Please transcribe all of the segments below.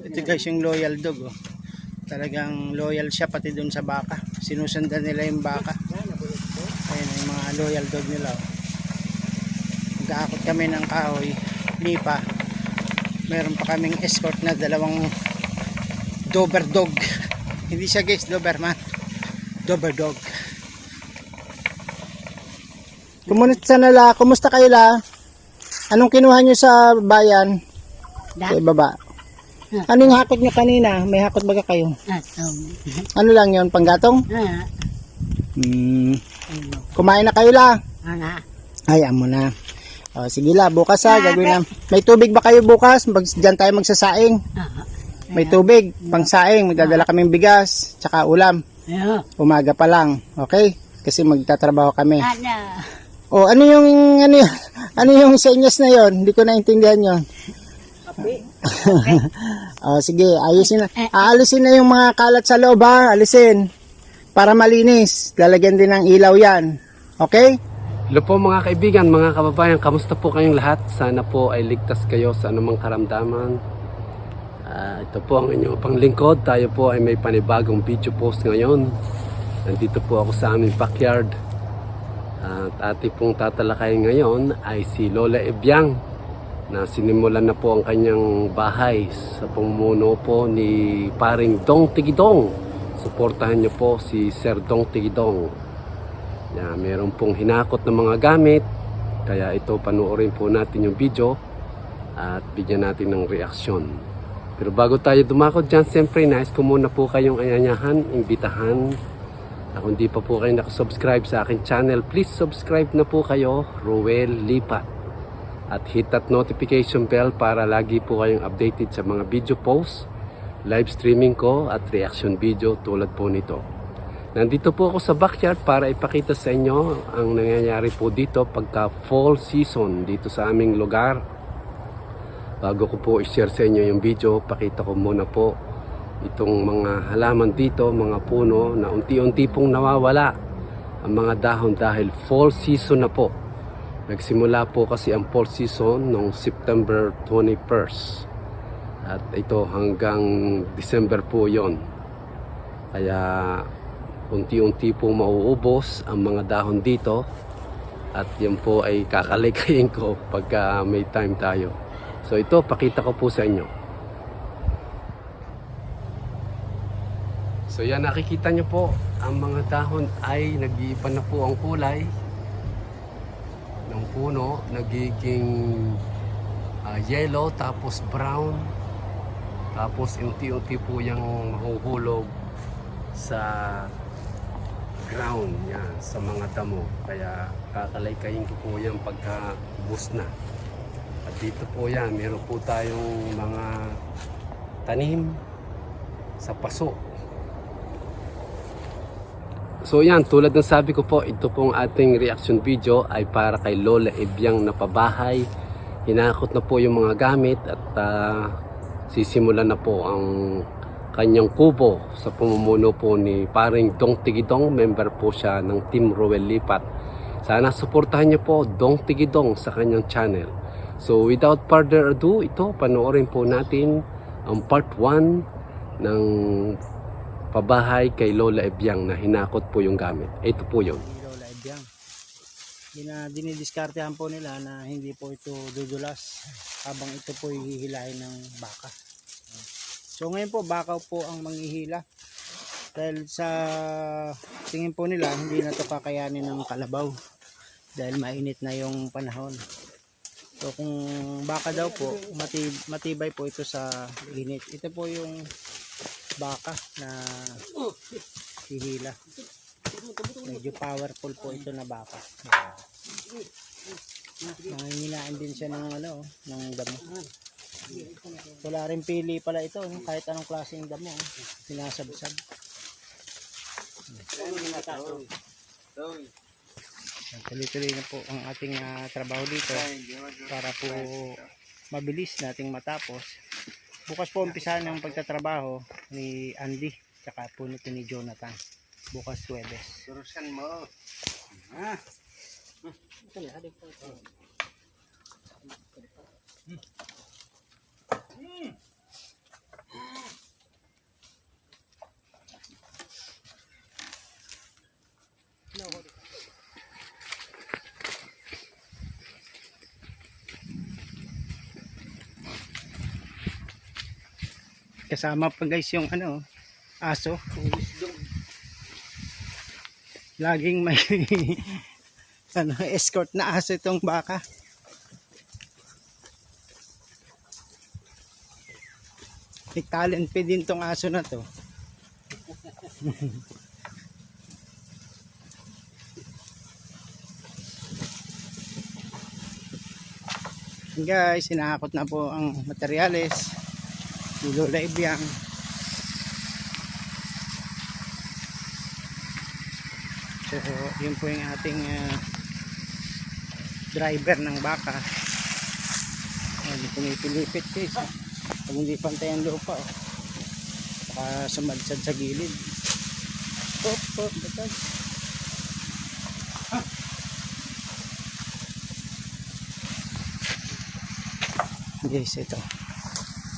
Ito guys yung loyal dog oh. Talagang loyal siya pati dun sa baka. Sinusundan nila yung baka. Ayun yung mga loyal dog nila oh. Nag-aakot kami ng kahoy, lipa. Meron pa kaming escort na dalawang Dober dog. Hindi siya guys Doberman, Dober dog. Kumusta kayo la? Anong kinuha nyo sa bayan? Sa ibaba. Anong hakot nyo kanina? May hakot baga kayo? Ano lang yon, panggatong? Kumain na kayo la? Ay, amo na. O, sige la, bukas ha, gagawin na. May tubig ba kayo bukas? Diyan tayo magsasaing. May tubig, pang saing, magdadala kaming bigas, tsaka ulam. Umaga pa lang, okay? Kasi magtatrabaho kami. O, ano yung senyas na yon? Hindi ko naintindihan yon. O, sige, ayusin na. Aalisin na yung mga kalat sa loob ha, alisin. Para malinis, lalagyan din ng ilaw yan. Okay? Hello po mga kaibigan, mga kababayan, kamusta po kayong lahat? Sana po ay ligtas kayo sa anumang karamdaman. Ito po ang inyong panglingkod. Tayo po ay may panibagong video post ngayon. Nandito po ako sa aming backyard. At ating pong tatalakayin ngayon ay si Lola Ebyang, na sinimulan na po ang kanyang bahay sa pamumuno po ni paring Dong Tigidong. Suportahan niyo po si Sir Dong Tigidong. Meron pong hinakot ng mga gamit, kaya ito panoorin po natin yung video at bigyan natin ng reaksyon. Pero bago tayo dumakot dyan, siyempre nais ko muna po kayong ayanyahan, imbitahan. Kung di pa po kayo nakasubscribe sa aking channel, please subscribe na po kayo, Roel Lipat. At hit that notification bell para lagi po kayong updated sa mga video posts, live streaming ko at reaction video tulad po nito. Nandito po ako sa backyard para ipakita sa inyo ang nangyayari po dito pagka fall season dito sa aming lugar. Bago ko po i-share sa inyo yung video, pakita ko muna po itong mga halaman dito, mga puno na unti-unti pong nawawala ang mga dahon dahil fall season na po. Nagsimula po kasi ang fall season noong September 21st. At ito hanggang December po yon. Kaya unti-unti po mauubos ang mga dahon dito. At yan po ay kakalikayin ko pagka may time tayo. So ito, pakita ko po sa inyo. So yan, nakikita nyo po, ang mga dahon ay nag-iiba na po ang kulay ng puno. Nagiging yellow, tapos brown. Tapos unti-unti po yung mahuhulog sa ground yan, sa mga damo. Kaya kakalikayin ko po yan pagka ubos na. At dito po yan, meron po tayong mga tanim sa paso. So yan, tulad ng sabi ko po, ito pong ating reaction video ay para kay Lola Ebyang na pabahay. Hinakot na po yung mga gamit at sisimulan na po ang kanyang kubo sa pamumuno po ni paring Dong Tigidong. Member po siya ng Team Roel Lipat. Sana suportahan niyo po Dong Tigidong sa kanyang channel. So without further ado, ito panoorin po natin ang part 1 ng pabahay kay Lola Ebyang na hinakot po yung gamit. Ito po yun. Lola Ebyang. Dinidiskartehan po nila na hindi po ito dudulas habang ito po hihilahin ng baka. So ngayon po baka po ang manghihila dahil sa tingin po nila hindi na ito kakayanin ng kalabaw dahil mainit na yung panahon. So kung baka daw po matibay po ito sa init. Ito po yung baka na hihila. Medyo powerful po ito na baka. Nangingilain din siya ng ng damo. Wala rin pili pala ito, kahit anong klaseng damo, sinasabsab. Tuloy-tuloy na po ang ating trabaho dito para po mabilis nating matapos Bukas po umpisahan ng pagtatrabaho ni Andy tsaka po nito ni Jonathan. Bukas Huwebes. Surusan mo. Ah. Kasama pa guys yung aso. Laging may escort na aso itong baka. May talent pa din tong aso na to. Guys, sinakot na po ang materyales ni Lola Ibiang. So yun po yung ating driver ng baka. Ayan, pumipilipit guys. Pag hindi pantay ang lupa, baka sumadsad sa gilid. Batag. Guys, ito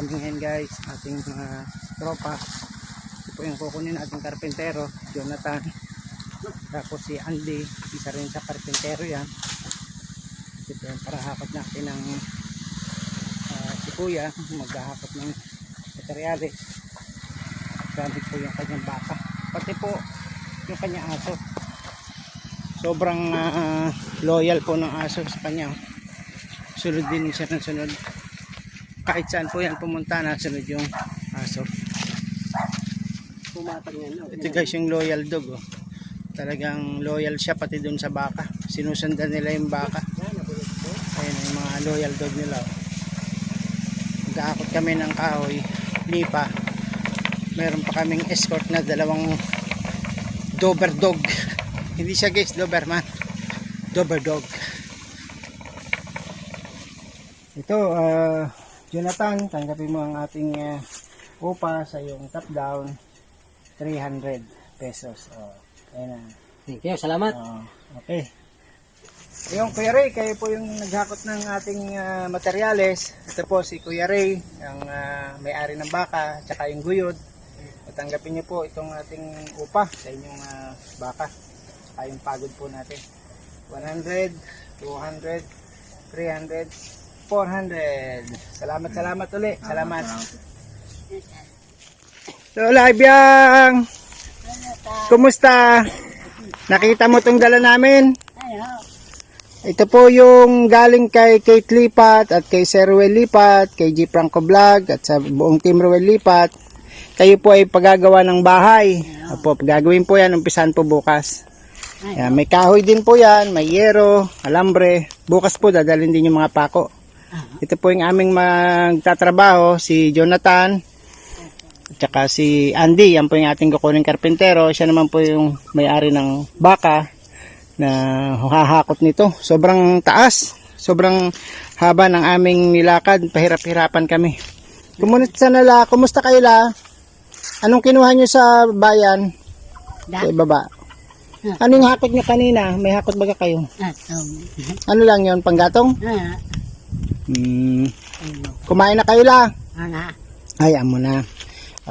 kami ngayon guys, ating mga tropa. Ito po yung kukunin ating karpentero, Jonathan. Tapos si Andy, isa rin sa karpentero yan. Ito yung parahakot natin ng si Kuya, maghahakot ng materyales. Gamit po yung kanyang baka. Pati po yung kanyang aso. Sobrang loyal po ng aso sa kanya. Sunod din siya ng sunod. Kahit saan po yan pumunta, nasunod yung aso. Ito guys yung loyal dog. Oh. Talagang loyal siya pati dun sa baka. Sinusundan nila yung baka. Ayun yung mga loyal dog nila. Oh. Magkakakot kami ng kahoy, lipa. Meron pa kaming escort na dalawang Dober dog. Hindi siya guys Doberman, Dober dog. Ito Jonathan, tanggapin mo ang ating upa sa iyong top down, 300 pesos. Ayan na. Thank you, salamat. Okay. Yung Kuya Ray, kayo po yung naghakot ng ating materyales. Ito po si Kuya Ray, ang may-ari ng baka, tsaka yung guyod. Tanggapin niyo po itong ating upa sa inyong baka. Saka yung pagod po natin. 100, 200, 300, 400. Salamat ulit. Salamat. Lola Ibiang, kumusta? Nakita mo itong dala namin? Ito po yung galing kay Kate Lipat at kay Sir Ruel Lipat, kay G. Franco Vlog at sa buong team Ruel Lipat. Kayo po ay pagagawa ng bahay. Opo, gagawin po yan, umpisan po bukas. Yan, may kahoy din po yan, may yero, alambre. Bukas po dadalhin din yung mga pako. Ito po yung aming magtatrabaho, si Jonathan at saka si Andy. Yan po yung ating kukuning karpentero. Siya naman po yung may-ari ng baka na hahakot nito. Sobrang taas, sobrang haba ng aming nilakad. Pahirap-hirapan kami. Kumusta kayo la? Anong kinuha nyo sa bayan? Sa ibaba. Anong hakot nyo kanina? May hakot baga kayo? Ano lang yon, panggatong? Kumain na kayo la? Ay, amo na.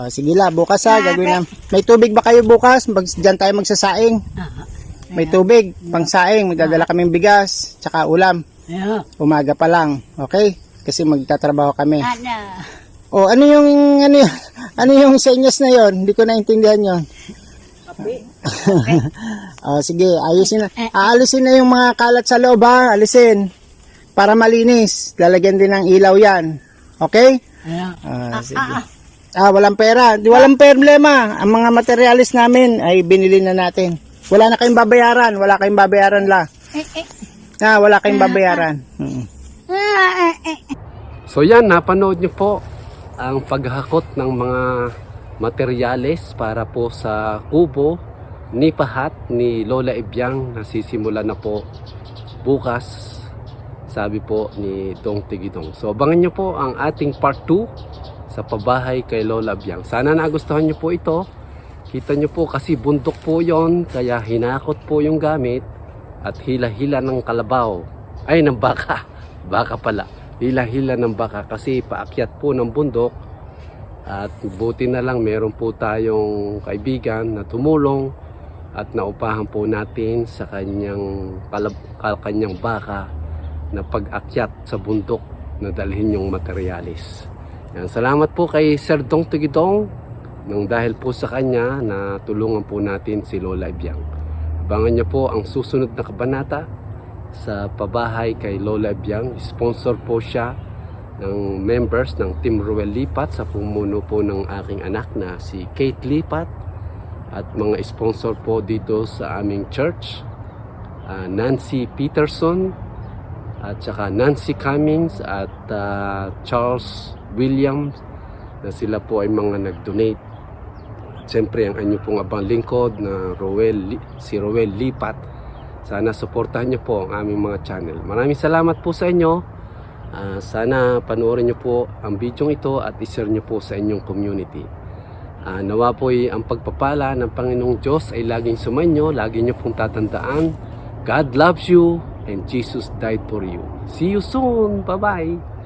Sige la, bukas gagawin na. May tubig ba kayo bukas? Diyan tayo magsasaing. May tubig, pang saing. Magdadala kaming bigas, tsaka ulam. Umaga pa lang, okay? Kasi magtatrabaho kami. Ano yung senyas na yon? Hindi ko naintindihan yon. Sige, ayusin na. Aalisin na yung mga kalat sa loob ha, alisin. Para malinis, lalagyan din ng ilaw yan. Okay? Sige. Walang pera. Walang problema. Ang mga materialis namin ay binili na natin. Wala na kayong babayaran. Wala kayong babayaran la. Wala kayong babayaran. So yan, napanood nyo po ang paghakot ng mga materyales para po sa kubo ni Pahat ni Lola Ibiang. Nasisimula na po bukas, sabi po ni Dong Tigidong. So abangan nyo po ang ating part 2 sa pabahay kay Lola Biang. Sana nagustuhan nyo po ito. Kita nyo po kasi bundok po yon, kaya hinakot po yung gamit at hila-hila ng kalabaw. Ay, ng baka. Baka pala. Hila-hila ng baka kasi paakyat po ng bundok. At buti na lang meron po tayong kaibigan na tumulong at naupahan po natin sa kanyang baka na pag-akyat sa bundok na dalhin yung materialis. Yan, salamat po kay Sir Dong Tugidong nang dahil po sa kanya na tulungan po natin si Lola Biang. Abangan niyo po ang susunod na kabanata sa pabahay kay Lola Biang. Sponsor po siya ng members ng Team Ruel Lipat sa pumuno po ng aking anak na si Kate Lipat at mga sponsor po dito sa aming church, Nancy Peterson at saka Nancy Cummings at Charles Williams na sila po ay mga nag-donate. Siyempre ang anyo pong abang lingkod na si Ruel Lipat. Sana suportahan niyo po ang aming mga channel. Maraming salamat po sa inyo. Sana panoorin niyo po ang video ito at i-share niyo po sa inyong community. Nawa po ang pagpapala ng Panginoong Diyos ay laging sumainyo, lagi niyo pong tatandaan. God loves you and Jesus died for you. See you soon. Bye-bye.